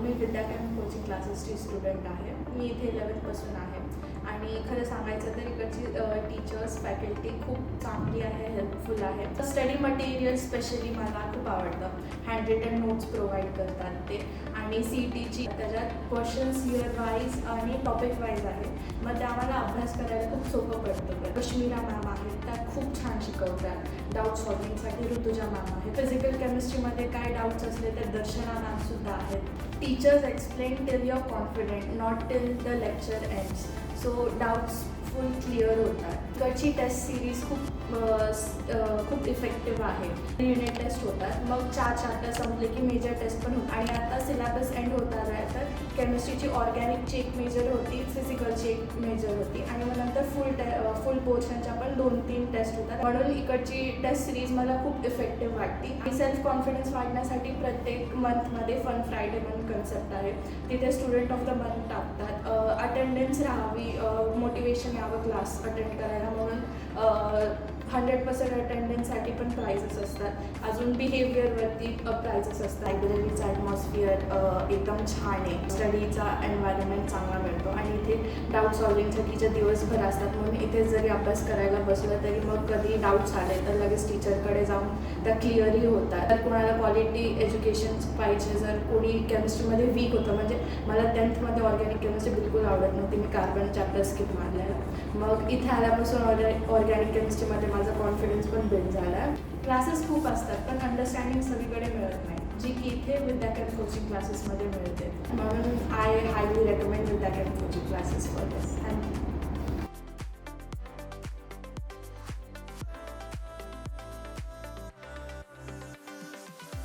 मी विद्याकॅम्प coaching क्लासेसची student आहे. मी इथे 11th आहे आणि खरं सांगायचं तर इकडची टीचर्स फॅकल्टी खूप चांगली आहे, हेल्पफुल आहे. स्टडी मटेरियल स्पेशली मला खूप आवडतं. हँड रिटन नोट्स प्रोव्हाइड करतात ते आणि CETची त्याच्यात क्वेश्चन्स इयर वाईज आणि टॉपिक वाईज आहे. मग ते आम्हाला अभ्यास करायला खूप सोपं पडतं. कश्मीरा मॅम आहेत, त्या खूप छान शिकवतात. डाऊट सॉल्विंगसाठी ऋतुजा मॅम आहे. फिजिकल केमिस्ट्रीमध्ये काय डाऊट्स असले तर दर्शना मॅमसुद्धा आहेत. Teachers explain till your confident, not till the lecture ends. So doubts full clear होतात. इकडची टेस्ट सिरीज खूप इफेक्टिव्ह आहे. युनिट टेस्ट होतात, मग 4 चॅप्टर संपले की मेजर टेस्ट पण होतात. आणि आता सिलेबस एंड होतात आहे तर केमिस्ट्रीची ऑर्गॅनिकची एक मेजर होती, फिजिकलची एक मेजर होती आणि मग नंतर फुल पोर्शनच्या पण 2-3 टेस्ट होतात. म्हणून इकडची टेस्ट सिरीज मला खूप इफेक्टिव्ह वाटते. आणि सेल्फ कॉन्फिडन्स वाढण्यासाठी प्रत्येक मंथमध्ये फन फ्रायडे म्हणून कन्सेप्ट आहे. तिथे स्टुडंट ऑफ द मंथ टाकतात. अटेंडन्स राहावी, मोटिवेशन यावं क्लास अटेंड करायला म्हणून 100% अटेंडन्ससाठी पण प्राइजेस असतात. अजून बिहेवियरवरती प्राइजेस असतात. लायब्ररीचा ॲटमॉस्फिअर एकदम छान आहे. स्टडीचा एन्व्हायरमेंट चांगला मिळतो आणि इथे डाऊट सॉल्विंगसाठीचे दिवसभर असतात. म्हणून इथे जरी अभ्यास करायला बसलं तरी मग कधी डाऊट्स आले तर लगेच टीचरकडे जाऊन त्या क्लिअरही होतात. तर कोणाला क्वालिटी एज्युकेशन पाहिजे, जर कोणी केमिस्ट्रीमध्ये वीक होतं, म्हणजे मला 10th ऑर्गॅनिक केमिस्ट्री बिलकुल आवडत नव्हती, मी कार्बन चॅप्टर स्किप मारलेला. मग इथे आल्यापासून ऑर्गॅनिक केमिस्ट्रीमध्ये माझा कॉन्फिडन्स पण बिल्ड झाला आहे. क्लासेस खूप असतात पण अंडरस्टँडिंग सगळीकडे मिळत नाही, जी की इथे विद्याकॅम्प कोचिंग क्लासेसमध्ये मिळते. म्हणून I highly recommend Vidyacamp coaching classes for this. Thank you.